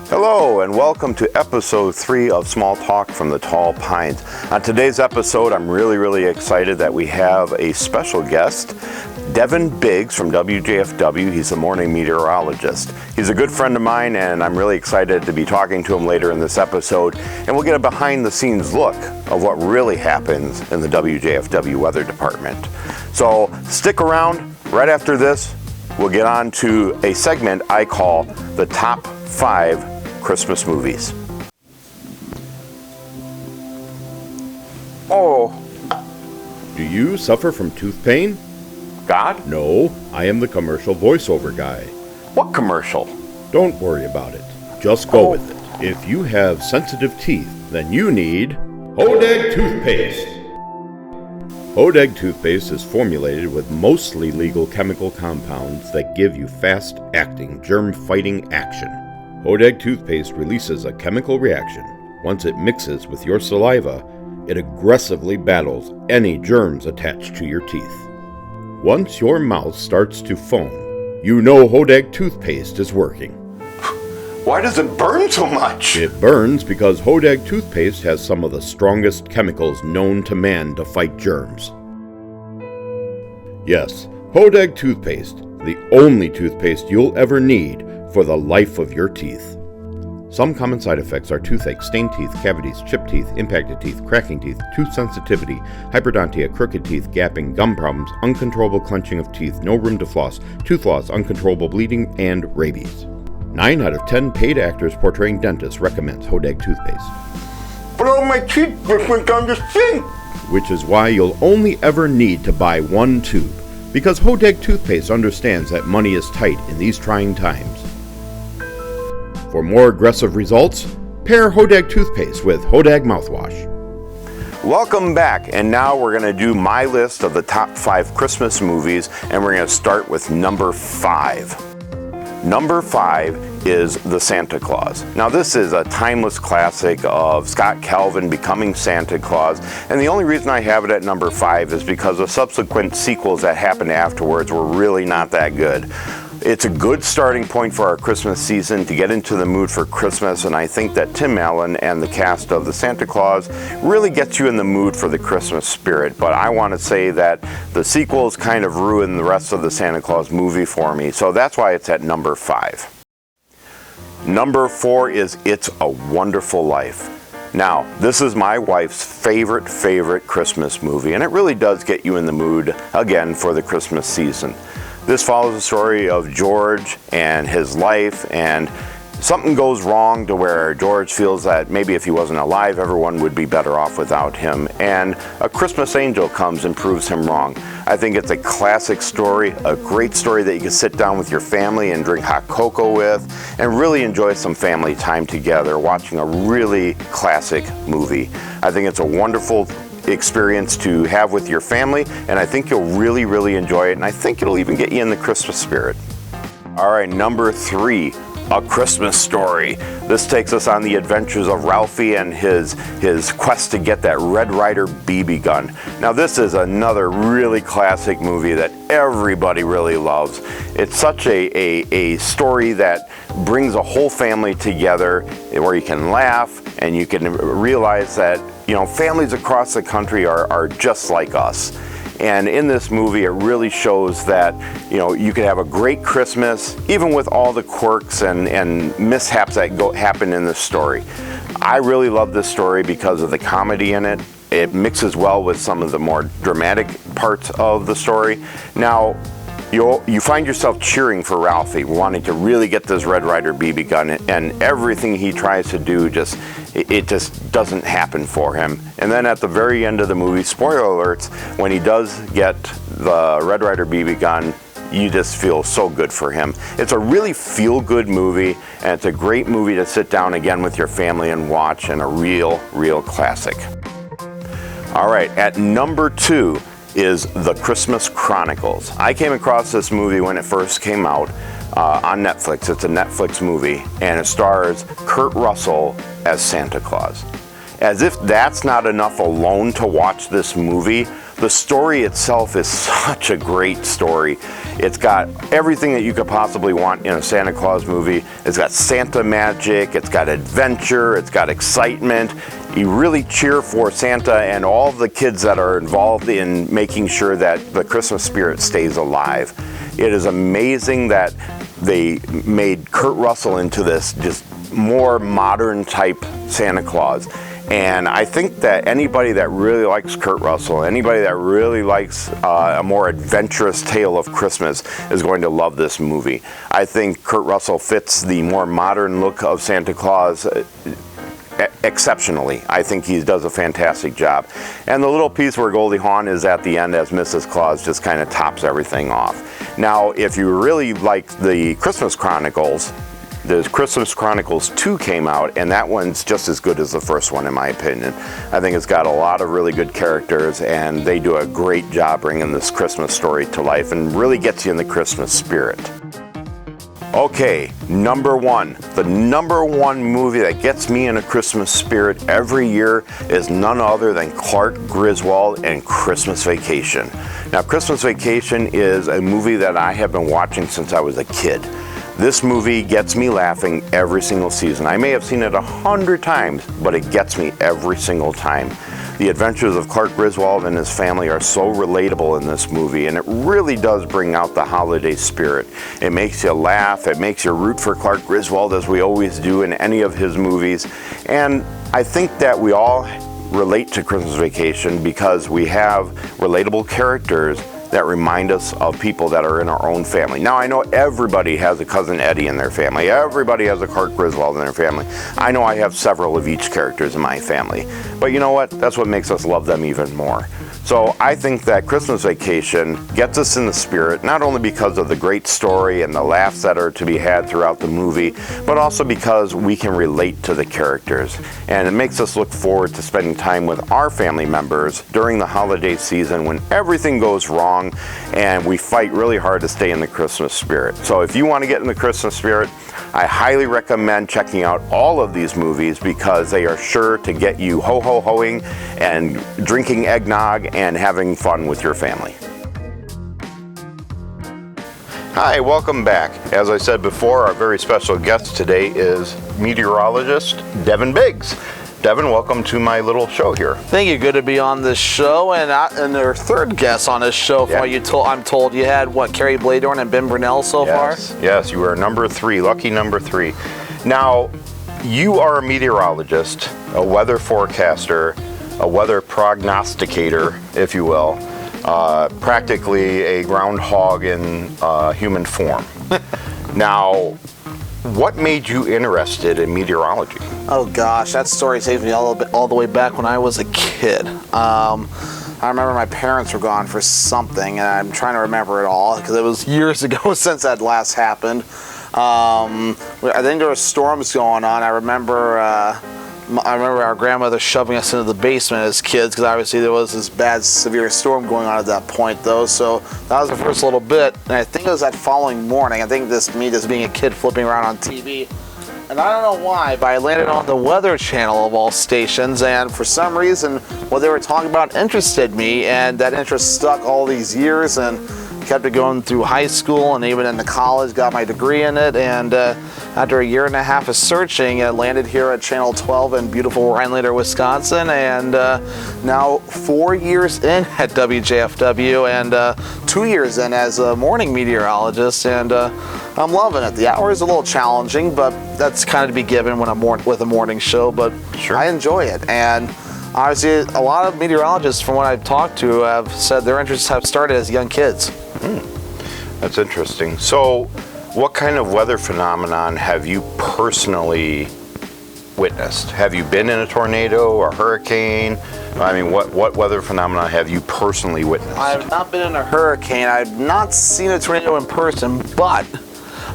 Hello and welcome to episode 3 of Small Talk from the Tall Pines. On today's episode, I'm really excited that we have a special guest, Devin Biggs from WJFW. He's a morning meteorologist. He's a good friend of mine and I'm really excited to be talking to him later in this episode. And we'll get a behind the scenes look of what really happens in the WJFW weather department. So stick around. Right after this, we'll get on to a segment I call the Top 5 Christmas movies. Oh. Do you suffer from tooth pain? God? No, I am the commercial voiceover guy. What commercial? Don't worry about it. Just go with it. If you have sensitive teeth, then you need Hodag toothpaste. Hodag toothpaste is formulated with mostly legal chemical compounds that give you fast-acting, germ-fighting action. Hodag toothpaste releases a chemical reaction. Once it mixes with your saliva, it aggressively battles any germs attached to your teeth. Once your mouth starts to foam, you know Hodag toothpaste is working. Why does it burn so much? It burns because Hodag toothpaste has some of the strongest chemicals known to man to fight germs. Yes, Hodag toothpaste, the only toothpaste you'll ever need for the life of your teeth. Some common side effects are toothache, stained teeth, cavities, chipped teeth, impacted teeth, cracking teeth, tooth sensitivity, hyperdontia, crooked teeth, gapping, gum problems, uncontrollable clenching of teeth, no room to floss, tooth loss, uncontrollable bleeding, and rabies. 9 out of 10 paid actors portraying dentists recommends Hodag toothpaste. But all my teeth just went down the sink! Which is why you'll only ever need to buy one tube, because Hodag toothpaste understands that money is tight in these trying times. For more aggressive results, pair Hodag toothpaste with Hodag mouthwash. Welcome back, and now we're going to do my list of the top 5 Christmas movies, and we're going to start with number 5. Number 5 is The Santa Claus. Now this is a timeless classic of Scott Calvin becoming Santa Claus, and the only reason I have it at number 5 is because the subsequent sequels that happened afterwards were really not that good. It's a good starting point for our Christmas season to get into the mood for Christmas, and I think that Tim Allen and the cast of The Santa Claus really gets you in the mood for the Christmas spirit. But I want to say that the sequels kind of ruined the rest of the Santa Claus movie for me, so that's why it's at number 5. Number 4 is It's a Wonderful Life. Now, this is my wife's favorite Christmas movie, and it really does get you in the mood, again, for the Christmas season. This follows the story of George and his life, and something goes wrong to where George feels that maybe if he wasn't alive, everyone would be better off without him, and a Christmas angel comes and proves him wrong. I think it's a classic story, a great story that you can sit down with your family and drink hot cocoa with, and really enjoy some family time together watching a really classic movie. I think it's a wonderful experience to have with your family, and I think you'll really enjoy it, and I think it'll even get you in the Christmas spirit. All right, number 3, A Christmas Story. This takes us on the adventures of Ralphie and his quest to get that Red Ryder BB gun. Now this is another really classic movie that everybody really loves. It's such a story that brings a whole family together where you can laugh and you can realize that, you know, families across the country are just like us. And in this movie, it really shows that, you know, you could have a great Christmas, even with all the quirks and mishaps that happen in this story. I really love this story because of the comedy in it. It mixes well with some of the more dramatic parts of the story. Now, you find yourself cheering for Ralphie, wanting to really get this Red Ryder BB gun, and everything he tries to do just doesn't happen for him. And then at the very end of the movie, spoiler alerts, when he does get the Red Ryder BB gun, you just feel so good for him. It's a really feel-good movie, and it's a great movie to sit down again with your family and watch, and a real classic. All right, at number 2 is The Christmas Chronicles. I came across this movie when it first came out on Netflix. It's a Netflix movie, and it stars Kurt Russell as Santa Claus. As if that's not enough alone to watch this movie, the story itself is such a great story. It's got everything that you could possibly want in a Santa Claus movie. It's got Santa magic, it's got adventure, it's got excitement. You really cheer for Santa and all the kids that are involved in making sure that the Christmas spirit stays alive. It is amazing that they made Kurt Russell into this just more modern type Santa Claus. And I think that anybody that really likes Kurt Russell, anybody that really likes a more adventurous tale of Christmas is going to love this movie. I think Kurt Russell fits the more modern look of Santa Claus exceptionally. I think he does a fantastic job. And the little piece where Goldie Hawn is at the end as Mrs. Claus just kind of tops everything off. Now, if you really like the Christmas Chronicles, the Christmas Chronicles 2 came out, and that one's just as good as the first one in my opinion. I think it's got a lot of really good characters, and they do a great job bringing this Christmas story to life and really gets you in the Christmas spirit. Okay, number one. The number one movie that gets me in a Christmas spirit every year is none other than Clark Griswold and Christmas Vacation. Now, Christmas Vacation is a movie that I have been watching since I was a kid. This movie gets me laughing every single season. I may have seen it 100 times, but it gets me every single time. The adventures of Clark Griswold and his family are so relatable in this movie, and it really does bring out the holiday spirit. It makes you laugh, it makes you root for Clark Griswold, as we always do in any of his movies. And I think that we all relate to Christmas Vacation because we have relatable characters that remind us of people that are in our own family. Now, I know everybody has a Cousin Eddie in their family. Everybody has a Clark Griswold in their family. I know I have several of each characters in my family. But you know what? That's what makes us love them even more. So I think that Christmas Vacation gets us in the spirit, not only because of the great story and the laughs that are to be had throughout the movie, but also because we can relate to the characters. And it makes us look forward to spending time with our family members during the holiday season when everything goes wrong and we fight really hard to stay in the Christmas spirit. So if you want to get in the Christmas spirit, I highly recommend checking out all of these movies because they are sure to get you ho-ho-hoing and drinking eggnog and having fun with your family. Hi, welcome back. As I said before, our very special guest today is meteorologist Devin Biggs. Devin, welcome to my little show here. Thank you. Good to be on this show, and our third guest on this show. From what I'm told you had what, Carrie Bladorn and Ben Brunell so far. Yes, you are number 3, lucky number 3. Now, you are a meteorologist, a weather forecaster, a weather prognosticator, if you will, practically a groundhog in human form. Now, what made you interested in meteorology? Oh gosh, that story takes me all the way back when I was a kid. I remember my parents were gone for something, and I'm trying to remember it all because it was years ago since that last happened. I think there were storms going on. I remember our grandmother shoving us into the basement as kids because obviously there was this bad, severe storm going on at that point, though. So that was the first little bit, and I think it was that following morning. I think just being a kid flipping around on TV. And I don't know why, but I landed on the Weather Channel of all stations, and for some reason, what they were talking about interested me, and that interest stuck all these years, and kept it going through high school and even into college, got my degree in it, and after a year and a half of searching, I landed here at Channel 12 in beautiful Rhinelander, Wisconsin, and now 4 years in at WJFW, and 2 years in as a morning meteorologist, and I'm loving it. The hour is a little challenging, but that's kind of to be given when I'm with a morning show, but sure. I enjoy it. And obviously, a lot of meteorologists, from what I've talked to, have said their interests have started as young kids. That's interesting. So, what kind of weather phenomenon have you personally witnessed? Have you been in a tornado or hurricane? I mean, what weather phenomenon have you personally witnessed? I've not been in a hurricane. I've not seen a tornado in person, but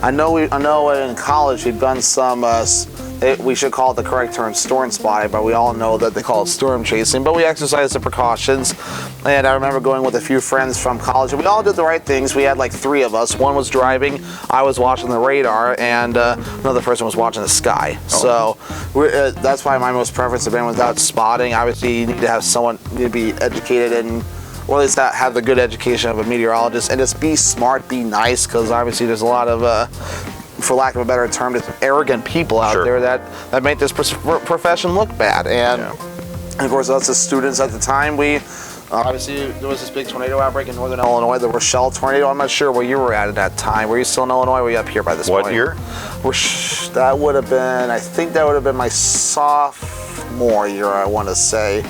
I know in college we've done some we should call it the correct term, storm spotting, but we all know that they call it storm chasing. But we exercised the precautions, and I remember going with a few friends from college, and we all did the right things. We had like 3 of us. One was driving, I was watching the radar, and another person was watching the sky. So that's why my most preference has been without spotting. Obviously, you need to have someone, you need to be educated and, or at least have the good education of a meteorologist, and just be smart, be nice, because obviously there's a lot of, for lack of a better term, just arrogant people out there that make this profession look bad. And of course, us as students at the time, we obviously there was this big tornado outbreak in northern Illinois, the Rochelle tornado. I'm not sure where you were at that time. Were you still in Illinois? Or were you up here by this point? What year? That would have been, I think that would have been my sophomore year, I want to say.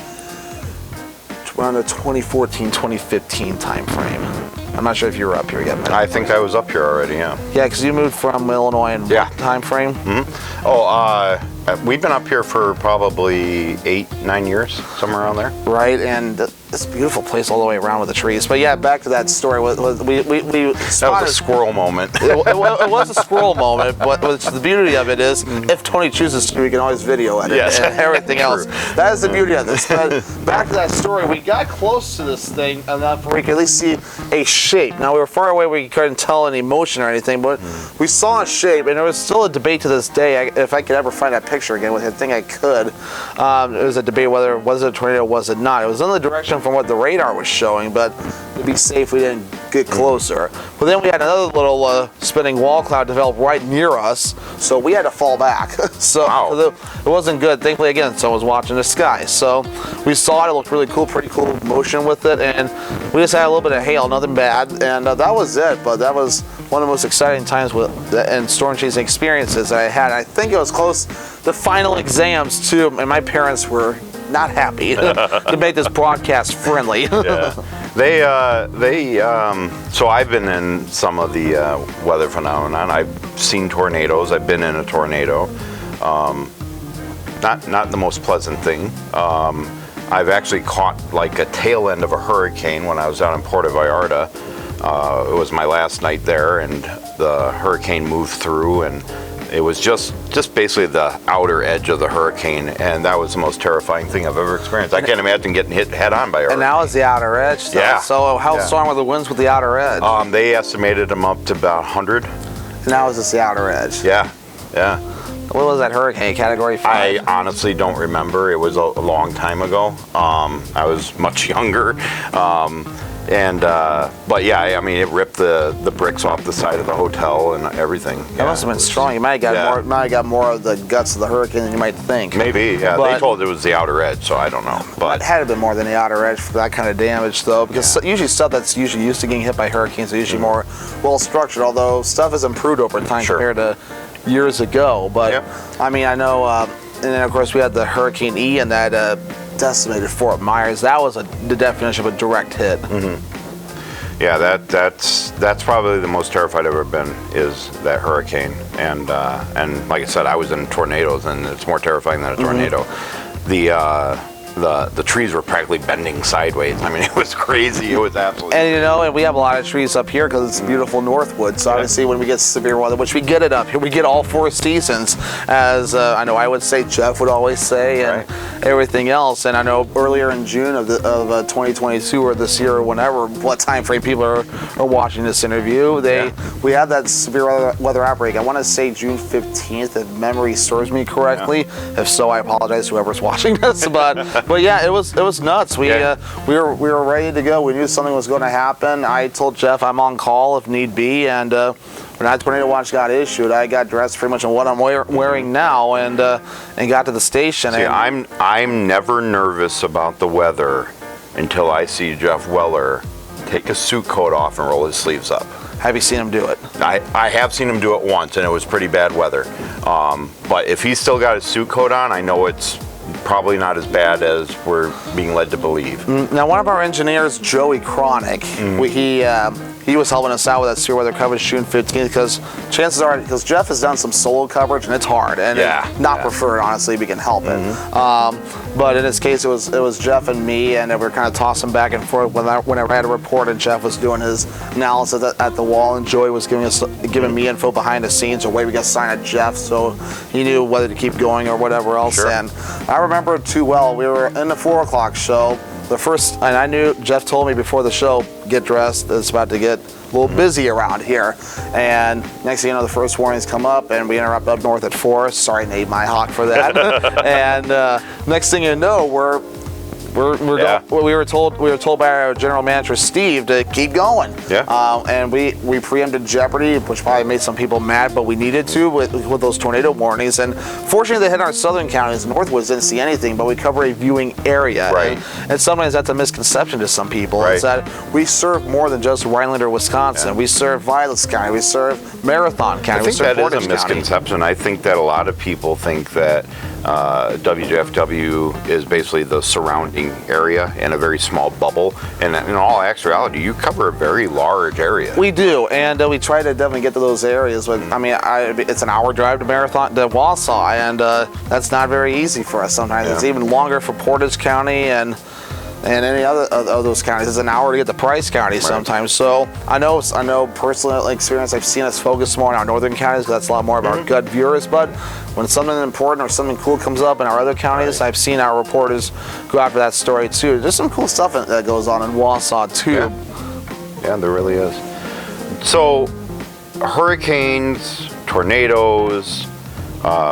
Around the 2014, 2015 time frame. I'm not sure if you were up here yet. I think I was up here already, yeah. Yeah, because you moved from Illinois in what time frame? Mm-hmm. Oh, we've been up here for probably 8-9 years, somewhere around there. Right, and it's a beautiful place all the way around with the trees. But yeah, back to that story. We that was a squirrel moment. it was a squirrel moment, but the beauty of it is, if Tony chooses to, we can always video edit and everything else. That is the beauty of this. But back to that story, we got close to this thing enough where we could at least see a shape. Now, we were far away, we couldn't tell any motion or anything, but we saw a shape, and there was still a debate to this day, if I could ever find that picture again, which I think I could. It was a debate whether it was a tornado or was it not. It was in the direction from what the radar was showing, but to be safe, we didn't get closer. But then we had another little spinning wall cloud develop right near us, so we had to fall back. So it wasn't good. Thankfully, again, someone was watching the sky. So we saw it. It looked really cool, pretty cool motion with it, and we just had a little bit of hail, nothing bad, and that was it. But that was one of the most exciting times and storm chasing experiences that I had. I think it was close to final exams too, and my parents were not happy to make this broadcast friendly. So I've been in some of the weather phenomenon. I've seen tornadoes. I've been in a tornado. Not the most pleasant thing. I've actually caught like a tail end of a hurricane when I was out in Puerto Vallarta. It was my last night there, and the hurricane moved through, and it was just basically the outer edge of the hurricane, and that was the most terrifying thing I've ever experienced. I can't imagine getting hit head on by a hurricane. And now it's the outer edge. Yeah. So how strong were the winds with the outer edge? They estimated them up to about 100. And now it's just the outer edge. Yeah. What was that hurricane? Category 5? I honestly don't remember. It was a long time ago. I was much younger. But yeah, I mean, it ripped the bricks off the side of the hotel and everything. It must have been strong. You might have got more of the guts of the hurricane than you might think. Maybe, yeah. They told it was the outer edge, so I don't know. But it had to have been more than the outer edge for that kind of damage, though, because usually stuff that's usually used to getting hit by hurricanes is usually more well structured. Although stuff has improved over time compared to years ago. But I mean, I know. And then of course we had the Hurricane E, and that decimated Fort Myers. That was the definition of a direct hit. Yeah, that's probably the most terrified I've ever been, is that hurricane. And like I said, I was in tornadoes, and it's more terrifying than a tornado. The trees were practically bending sideways. I mean, it was crazy. It was absolutely. And we have a lot of trees up here because it's beautiful Northwood. So obviously, when we get severe weather, which we get it up here, we get all 4 seasons, as I know I would say, Jeff would always say, and everything else. And I know earlier in June of 2022 or this year or whenever, what time frame people are watching this interview, we had that severe weather outbreak. I want to say June 15th, if memory serves me correctly. If so, I apologize to whoever's watching this, But yeah, it was nuts. We were ready to go. We knew something was going to happen. I told Jeff I'm on call if need be, and when that tornado watch got issued, I got dressed pretty much in what I'm wearing now, and got to the station. See, I'm never nervous about the weather until I see Jeff Weller take his suit coat off and roll his sleeves up. Have you seen him do it? I have seen him do it once, and it was pretty bad weather. But if he's still got his suit coat on, I know it's probably not as bad as we're being led to believe. Now, one of our engineers, Joey Cronick, he was helping us out with that severe weather coverage June 15th, because chances are, because Jeff has done some solo coverage and it's hard and it's not preferred, honestly, if we can help it. But in this case, it was Jeff and me, and we were kind of tossing back and forth whenever I had a report, and Jeff was doing his analysis at the wall, and Joey was giving me info behind the scenes, or way we got signed at Jeff, so he knew whether to keep going or whatever else. And I remember it too well. We were in the 4 o'clock show. And I knew, Jeff told me before the show, get dressed, it's about to get a little busy around here. And next thing you know, the first warnings come up, and we interrupt up north at 4. Sorry, Nate Myhawk, for that. And next thing you know, we were told by our general manager Steve to keep going. And we preempted Jeopardy, which probably made some people mad, but we needed to with those tornado warnings. And fortunately, they hit our southern counties. Northwoods didn't see anything, but we cover a viewing area. And sometimes that's a misconception to some people. It's that we serve more than just Rhinelander, Wisconsin. We serve Violets County. We serve Marathon County. I think that is a misconception. I think that a lot of people think that WJFW is basically the surrounding area in a very small bubble, and in all actuality, you cover a very large area. We do, and we try to definitely get to those areas. But I mean, it's an hour drive to Marathon, to Wausau, and that's not very easy for us. Sometimes it's even longer for Portage County and any other of those counties. It's an hour to get to Price County sometimes. So I know personal experience, I've seen us focus more on our northern counties, because that's a lot more of our gut viewers. But when something important or something cool comes up in our other counties, I've seen our reporters go after that story too. There's some cool stuff that goes on in Wausau too. Yeah, there really is. So hurricanes, tornadoes,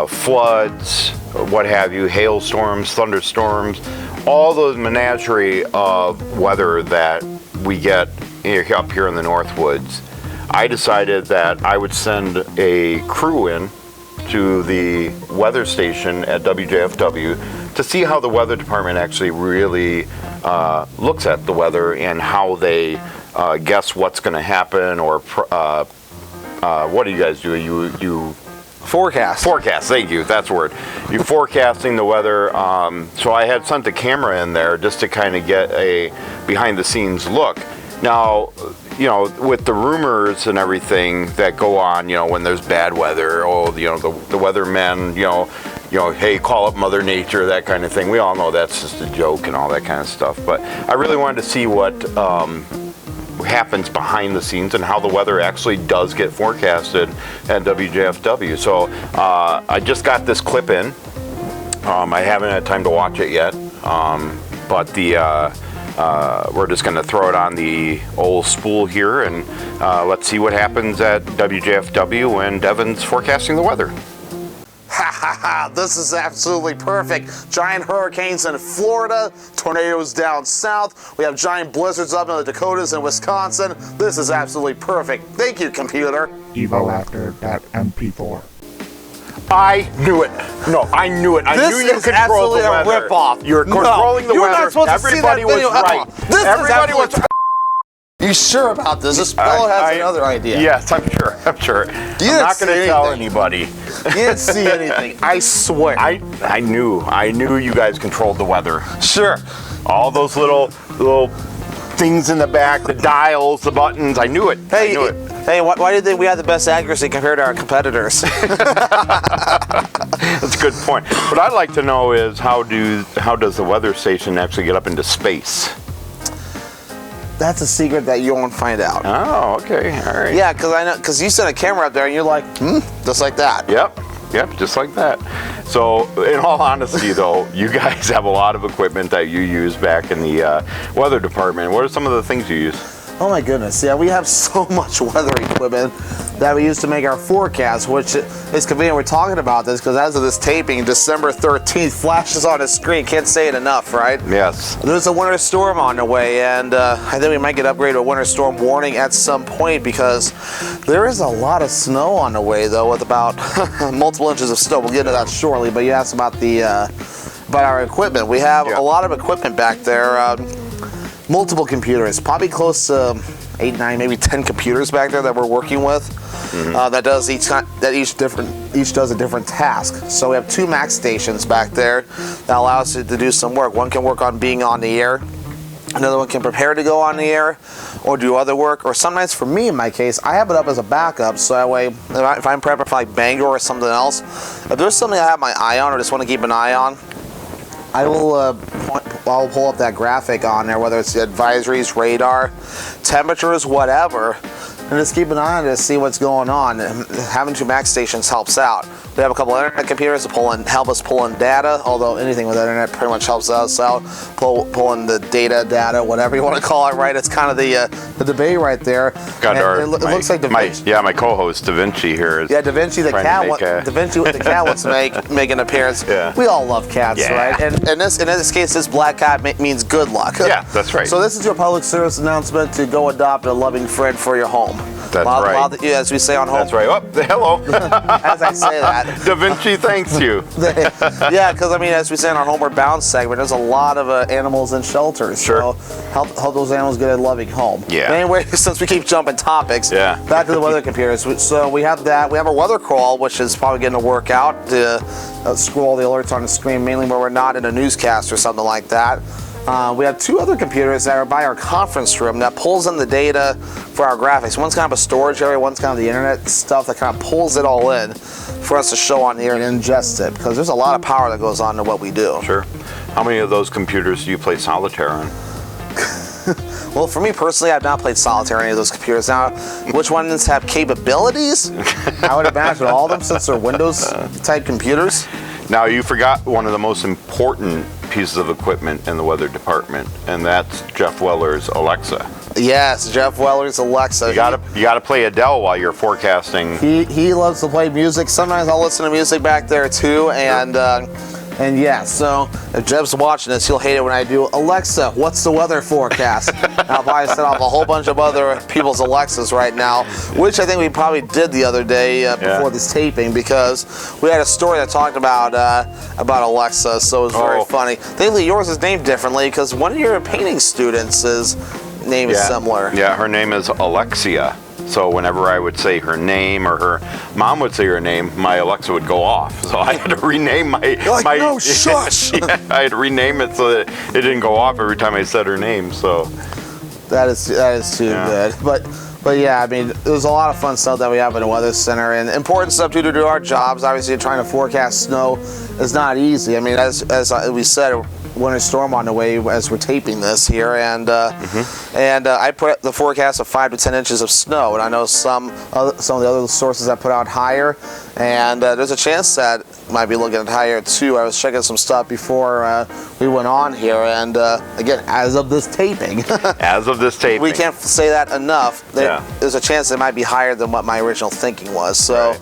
floods, what have you, hailstorms, thunderstorms, all those menagerie of weather that we get up here in the Northwoods, I decided that I would send a crew in to the weather station at WJFW to see how the weather department actually really looks at the weather and how they guess what's going to happen, or what do you guys do? You Forecast. Thank you. That's the word. You're forecasting the weather. So I had sent the camera in there just to kind of get a behind-the-scenes look. Now, with the rumors and everything that go on, when there's bad weather, the weathermen, hey, call up Mother Nature, that kind of thing. We all know that's just a joke and all that kind of stuff. But I really wanted to see what happens behind the scenes and how the weather actually does get forecasted at WJFW. So I just got this clip in. I haven't had time to watch it yet, but we're just going to throw it on the old spool here, and let's see what happens at WJFW when Devin's forecasting the weather. This is absolutely perfect. Giant hurricanes in Florida, tornadoes down south. We have giant blizzards up in the Dakotas and Wisconsin. This is absolutely perfect. Thank you, computer. Evo after that MP4. I knew it. No, I knew it. I knew you controlled the weather. This is absolutely a ripoff. You're controlling the you were weather. Not supposed Everybody to see that was right. Everybody was right. You sure about this? This fellow has another idea. Yes, I'm sure. I'm not going to tell anybody. You didn't see anything. I swear. I knew you guys controlled the weather. Sure. All those little things in the back, the dials, the buttons. I knew it. Hey, I knew it. Hey, why do you think we have the best accuracy compared to our competitors? That's a good point. What I'd like to know is how does the weather station actually get up into space? That's a secret that you won't find out. Oh, okay, all right. Yeah, because you sent a camera up there and you're like, just like that. Yep, just like that. So, in all honesty, though, you guys have a lot of equipment that you use back in the weather department. What are some of the things you use? Oh my goodness, yeah, we have so much weather equipment that we use to make our forecast, which is convenient we're talking about this, because as of this taping, December 13th flashes on the screen. Can't say it enough, right? Yes. There's a winter storm on the way, and I think we might get upgraded to a winter storm warning at some point, because there is a lot of snow on the way, though, with about multiple inches of snow. We'll get into that shortly, but you asked about about our equipment. We have a lot of equipment back there. Multiple computers, probably close to 8, 9, maybe 10 computers back there that we're working with. Each does a different task. So we have 2 Mac stations back there that allow us to do some work. One can work on being on the air, Another one can prepare to go on the air or do other work. Or sometimes, for me in my case, I have it up as a backup. So that way, if I'm prepping for like Bangor or something else, if there's something I have my eye on or just want to keep an eye on, I will I'll pull up that graphic on there, whether it's the advisories, radar, temperatures, whatever, and just keep an eye on it to see what's going on. And having 2 Mac stations helps out. We have a couple of internet computers to help us pull in data, although anything with internet pretty much helps us out. Pull in the data, whatever you want to call it, right? It's kind of the debate right there. Got it looks like my co-host Da Vinci here is Da Vinci the cat. Da Vinci the cat wants to make an appearance. Yeah. We all love cats, Yeah. right? And in this case, this black cat means good luck. Yeah, that's right. So this is your public service announcement to go adopt a loving friend for your home. That's right. As we say on home. That's right. Oh, hello. As I say that. Da Vinci thanks you. Yeah, because I mean, as we say in our Homeward Bound segment, there's a lot of animals in shelters. Sure. So help those animals get a loving home. Yeah. But anyway, since we keep jumping topics, Yeah. back to the weather computers. So we have that. We have our weather crawl, which is probably getting to work out to scroll the alerts on the screen, mainly where we're not in a newscast or something like that. We have 2 other computers that are by our conference room that pulls in the data for our graphics. One's kind of a storage area, one's kind of the internet stuff that kind of pulls it all in for us to show on here and ingest it, because there's a lot of power that goes on to what we do. Sure. How many of those computers do you play solitaire on? Well, for me personally, I've not played solitaire on any of those computers. Now, which ones have capabilities? I would imagine all of them, since they're Windows-type computers. Now, you forgot one of the most important pieces of equipment in the weather department, and that's Jeff Weller's Alexa. Yes, Jeff Weller's Alexa. You gotta play Adele while you're forecasting. He loves to play music. Sometimes I'll listen to music back there too, and yeah, so if Jeb's watching this, he'll hate it when I do, Alexa, what's the weather forecast? I'll probably set off a whole bunch of other people's Alexas right now, which I think we probably did the other day before this taping, because we had a story that talked about Alexa, so it was very funny. Thankfully, yours is named differently, because one of your painting students' name is similar. Yeah, her name is Alexia. So whenever I would say her name, or her mom would say her name, my Alexa would go off. So I had to rename my... no, shush! Yeah, I had to rename it so that it didn't go off every time I said her name, so... That is too good. But yeah, I mean, there's a lot of fun stuff that we have in the Weather Center, and important stuff to do our jobs. Obviously, trying to forecast snow is not easy. I mean, as we said, winter storm on the way as we're taping this here, and I put the forecast of 5 to 10 inches of snow, and I know some of the other sources that put out higher, and there's a chance that might be looking at higher too. I was checking some stuff before we went on here, and again, as of this taping, we can't say that enough. There's a chance it might be higher than what my original thinking was. So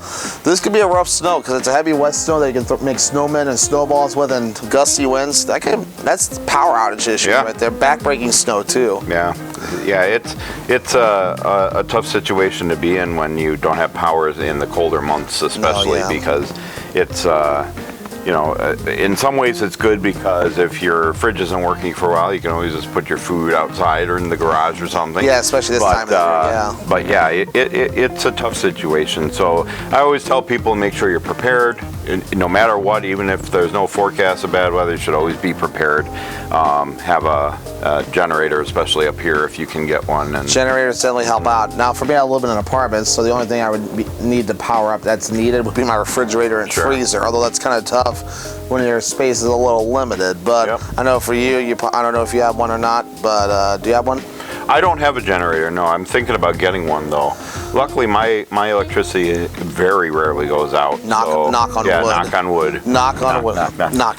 this could be a rough snow, because it's a heavy wet snow that you can make snowmen and snowballs with, and gusty winds. That's the power outage issue right there. Backbreaking snow too. Yeah, it's a tough situation to be in when you don't have power in the colder months, especially because it's in some ways it's good, because if your fridge isn't working for a while, you can always just put your food outside or in the garage or something. Yeah, especially this time of year. But yeah, it's a tough situation. So I always tell people, make sure you're prepared, no matter what. Even if there's no forecast of bad weather, you should always be prepared. Have a generator, especially up here, if you can get one. And generators certainly help out. Now, for me, I live in an apartment, so the only thing I would need to power up that's needed would be my refrigerator and freezer. Although that's kind of tough when your space is a little limited. But I know for you, I don't know if you have one or not, but do you have one? I don't have a generator, no. I'm thinking about getting one, though. Luckily, my electricity very rarely goes out. Knock on wood. Knock on wood. Knock on wood. Knock.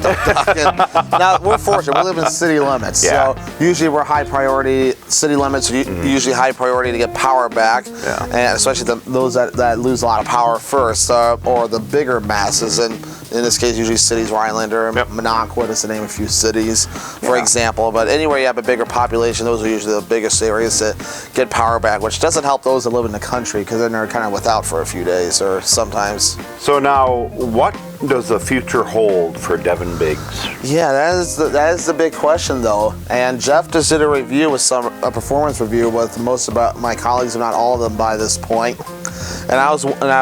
Now, we're fortunate. We live in city limits. So usually we're high priority. City limits are usually high priority to get power back. And especially those that lose a lot of power first, or the bigger masses. And in this case, usually cities, Rhinelander, Minocqua, just to name a few cities, for example. But anywhere you have a bigger population, those are usually the biggest areas that get power back, which doesn't help those that live in the country, because then they're kind of without for a few days or sometimes. So now, what does the future hold for Devin Biggs? Yeah, that is the big question, though. And Jeff just did a review with a performance review with most of my colleagues, if not all of them, by this point. And I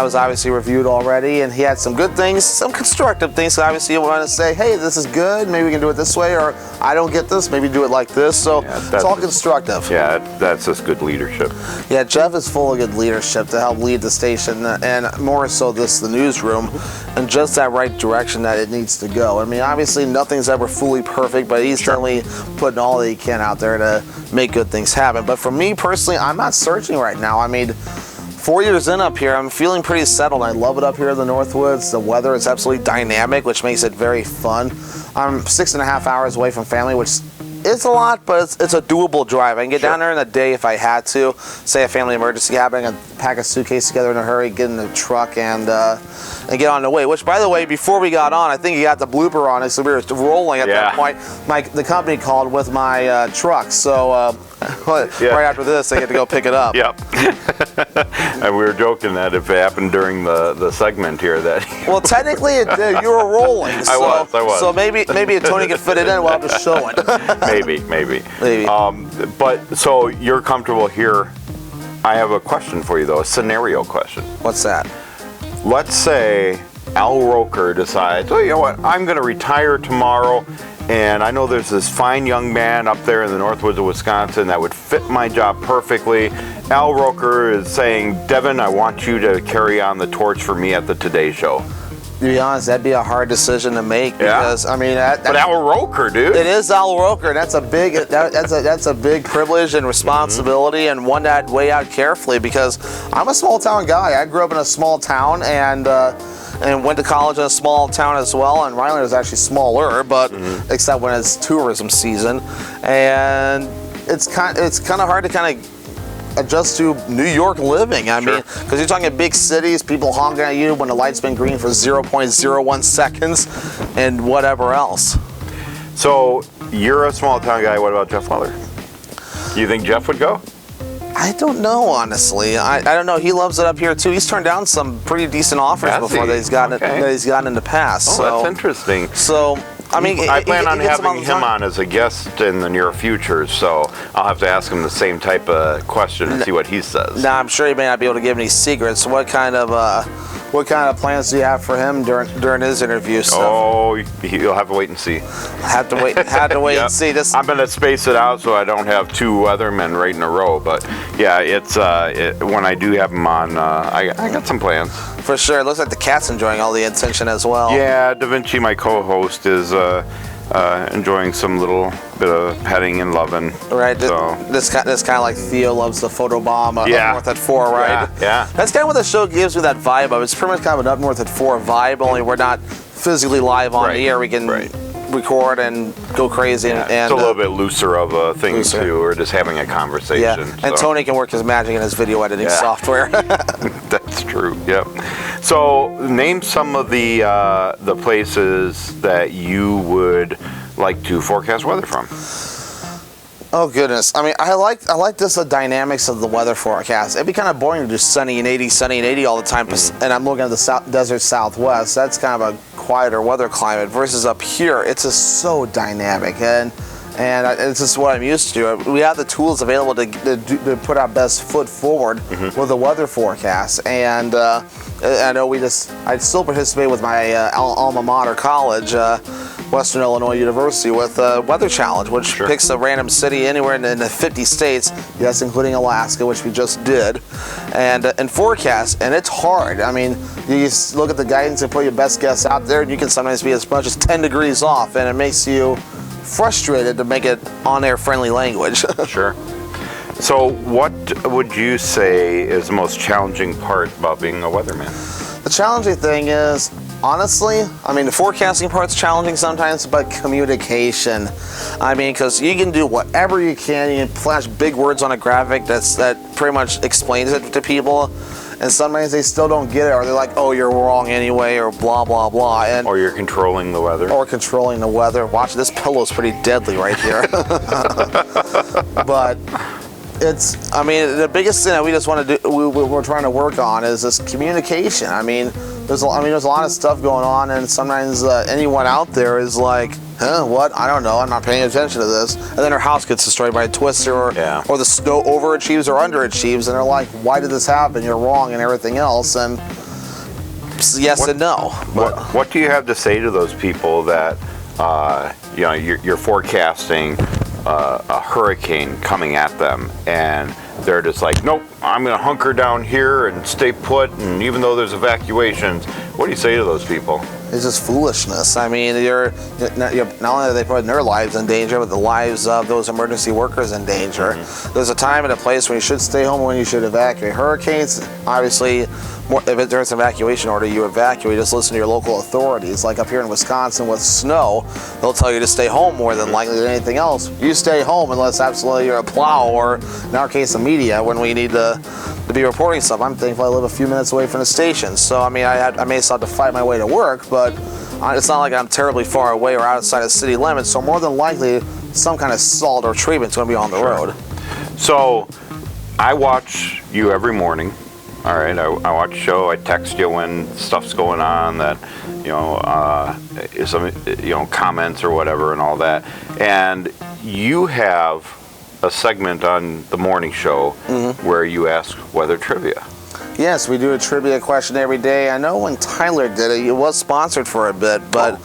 was obviously reviewed already, and he had some good things, some constructive things. So obviously you want to say, hey, this is good, maybe we can do it this way, or I don't get this, maybe do it like this. So it's all constructive. Yeah, that's just good leadership. Yeah, Jeff is full of good leadership to help lead the station, and more so the newsroom, in just that right direction that it needs to go. I mean, obviously nothing's ever fully perfect, but he's certainly putting all that he can out there to make good things happen. But for me personally, I'm not searching right now. I mean, 4 years in up here, I'm feeling pretty settled. I love it up here in the Northwoods. The weather is absolutely dynamic, which makes it very fun. I'm 6.5 hours away from family, which is a lot, but it's a doable drive. I can get down there in a day if I had to. Say a family emergency happening, I can pack a suitcase together in a hurry, get in the truck, and get on the way. Which, by the way, before we got on, I think you got the blooper on it, so we were rolling at that point. The company called with my truck, so right after this, they get to go pick it up. Yep. And we were joking that if it happened during the segment here, that well, technically it did. You were rolling. So, I was. So maybe Tony could fit it in while I'm just showing. Maybe. But so you're comfortable here. I have a question for you though, a scenario question. What's that? Let's say Al Roker decides, oh, you know what, I'm going to retire tomorrow, and I know there's this fine young man up there in the Northwoods of Wisconsin that would fit my job perfectly. Al Roker is saying, Devin, I want you to carry on the torch for me at the Today Show. To be honest, that'd be a hard decision to make because I mean, but Al Roker, dude. It is Al Roker. That's a big that's a big privilege and responsibility, and one that weigh out carefully because I'm a small town guy. I grew up in a small town and went to college in a small town as well. And Rhinelander is actually smaller, but except when it's tourism season, and it's kind of hard to kind of adjust to New York living. I mean, because you're talking big cities, people honking at you when the light's been green for 0.01 seconds and whatever else. So you're a small town guy. What about Jeff Weller? You think Jeff would go? I don't know, honestly. I don't know. He loves it up here too. He's turned down some pretty decent offers before that he's gotten in the past. Oh, that's interesting. So I mean, I plan on having him on as a guest in the near future, so I'll have to ask him the same type of question and see what he says. Now, I'm sure he may not be able to give any secrets. What kind of plans do you have for him during his interview? So oh, you'll have to wait and see. Have to wait and see. I'm going to space it out so I don't have two weathermen right in a row. But yeah, it's when I do have him on, I got some plans. For sure. It looks like the cat's enjoying all the attention as well. Yeah, Da Vinci, my co-host, is enjoying some little bit of petting and loving. Right. So. This kind of like Theo loves the photobomb up north at 4, right? Yeah. That's kind of what the show gives me that vibe of. It's pretty much kind of an up north at 4 vibe, only we're not physically live on the air. We can record and go crazy. And it's a little bit looser of a thing too. We're just having a conversation. Yeah, and Tony can work his magic in his video editing software. That's true. Yep. So name some of the places that you would like to forecast weather from. Oh goodness! I mean, I like this the dynamics of the weather forecast. It'd be kind of boring to do sunny and 80 all the time. And I'm looking at the desert Southwest. That's kind of a quieter weather climate versus up here. It's just so dynamic and it's just what I'm used to. We have the tools available to put our best foot forward with the weather forecast. And I know I still participate with my alma mater college, Western Illinois University, with a weather challenge, which picks a random city anywhere in the 50 states, yes, including Alaska, which we just did, and forecast. And it's hard. I mean, you just look at the guidance and put your best guess out there, and you can sometimes be as much as 10 degrees off, and it makes you frustrated to make it on-air friendly language. Sure. So what would you say is the most challenging part about being a weatherman? The challenging thing is, honestly, I mean, the forecasting part's challenging sometimes, but communication. I mean, because you can do whatever you can flash big words on a graphic that pretty much explains it to people, and sometimes they still don't get it, or they're like, oh, you're wrong anyway, or blah, blah, blah. Or you're controlling the weather. Watch, this pillow's pretty deadly right here. But I mean, the biggest thing that we just want to do, we're trying to work on is this communication. I mean, there's a lot of stuff going on, and sometimes anyone out there is like, huh, what? I don't know. I'm not paying attention to this. And then their house gets destroyed by a twister, or the snow overachieves or underachieves, and they're like, why did this happen? You're wrong, and everything else. And yes and no. What do you have to say to those people that you're forecasting a hurricane coming at them, and they're just like, nope, I'm going to hunker down here and stay put, and even though there's evacuations, what do you say to those people? It's just foolishness. I mean, you're not only are they putting their lives in danger, but the lives of those emergency workers in danger. Mm-hmm. There's a time and a place when you should stay home and when you should evacuate. Hurricanes, obviously, if there's an evacuation order, you evacuate. Just listen to your local authorities. Like up here in Wisconsin with snow, they'll tell you to stay home more than likely than anything else. You stay home unless absolutely you're a plow, or in our case, the media, when we need to be reporting stuff. I'm thankful I live a few minutes away from the station, so I mean, I may still have to fight my way to work, but it's not like I'm terribly far away or outside of city limits, so more than likely some kind of salt or treatment's going to be on the road. So I watch you every morning. All right, I watch the show. I text you when stuff's going on, that some comments or whatever and all that. And you have a segment on the morning show where you ask weather trivia. Yes, we do a trivia question every day. I know when Tyler did it, it was sponsored for a bit, but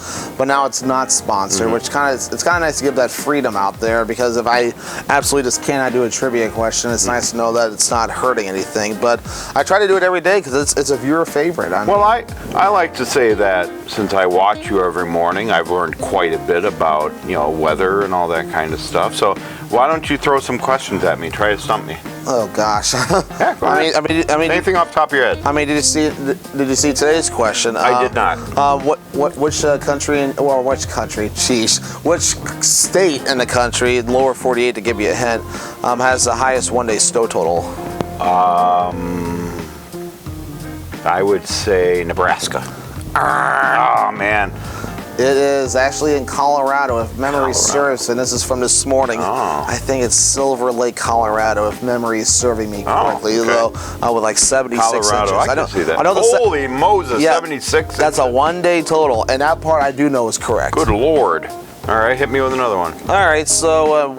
now it's not sponsored, which it's kind of nice to give that freedom out there, because if I absolutely just cannot do a trivia question, it's nice to know that it's not hurting anything. But I try to do it every day because it's a viewer favorite. I like to say that since I watch you every morning, I've learned quite a bit about weather and all that kind of stuff. So why don't you throw some questions at me? Try to stump me. Oh gosh. Yeah, I mean, anything off the top of your head. I mean, did you see today's question? I did not. Which state in the country, lower 48 to give you a hint, has the highest one-day snow total? I would say Nebraska. Oh man. It is actually in Colorado, if memory serves, and this is from this morning. I think it's Silver Lake, Colorado, if memory is serving me correctly, though, with like 76 Colorado, inches. I can see that. Holy Moses, 76 That's a one-day total, and that part I do know is correct. Good Lord. All right, hit me with another one. All right, so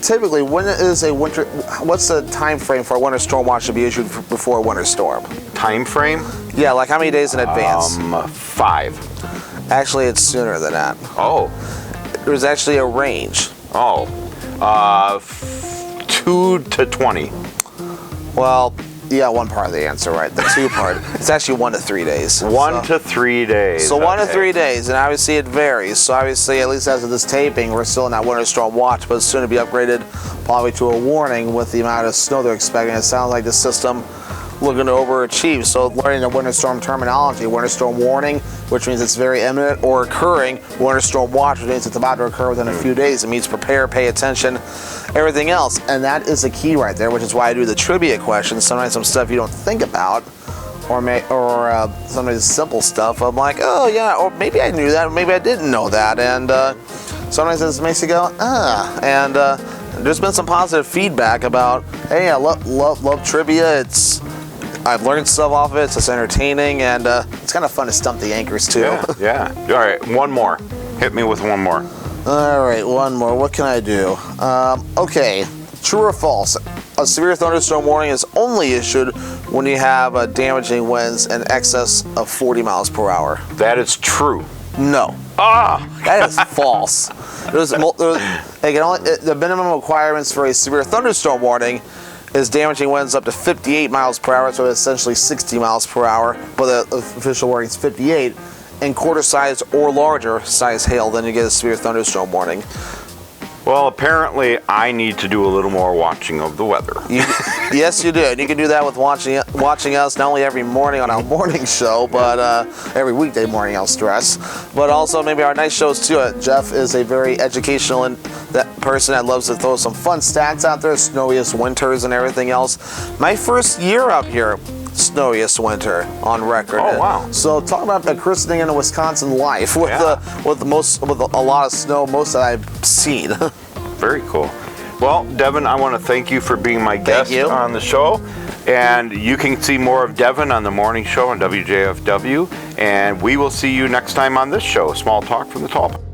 typically, when is a winter? What's the time frame for a winter storm watch to be issued before a winter storm? Time frame? Yeah, like how many days in advance? 5. Actually, it's sooner than that. Oh. There's actually a range. 2 to 20. Well, you got one part of the answer right. The two part. It's actually 1 to 3 days. 1 to 3 days. So 1 to 3 days, and obviously it varies. So obviously, at least as of this taping, we're still in that winter storm watch, but it's soon to be upgraded probably to a warning with the amount of snow they're expecting. It sounds like the system looking to overachieve. So learning the winter storm terminology, winter storm warning, which means it's very imminent or occurring, winter storm watch, which means it's about to occur within a few days. It means prepare, pay attention, everything else. And that is the key right there, which is why I do the trivia questions. Sometimes some stuff you don't think about, or some of the simple stuff, I'm like, oh yeah, or maybe I knew that, or maybe I didn't know that. And sometimes it makes you go, and there's been some positive feedback about, hey, I love trivia. I've learned stuff off of it. It's just entertaining, and it's kind of fun to stump the anchors too. Yeah. All right, one more. Hit me with one more. All right, one more. What can I do? Okay, true or false? A severe thunderstorm warning is only issued when you have damaging winds in excess of 40 miles per hour. That is true. No. That is false. The minimum requirements for a severe thunderstorm warning is damaging winds up to 58 miles per hour, so essentially 60 miles per hour, but the official warning is 58. And quarter size or larger size hail, then you get a severe thunderstorm warning. Well, apparently I need to do a little more watching of the weather. Yes, you do. And you can do that with watching us not only every morning on our morning show, but every weekday morning, I'll stress. But also maybe our night shows too. Jeff is a very educational person that loves to throw some fun stats out there, snowiest winters and everything else. My first year up here, snowiest winter on record. Oh wow! So talk about a christening in a Wisconsin life with a lot of snow, most that I've seen. Very cool. Well, Devin, I want to thank you for being my guest on the show. And you can see more of Devin on the morning show on WJFW. And we will see you next time on this show, Small Talk from the Tall.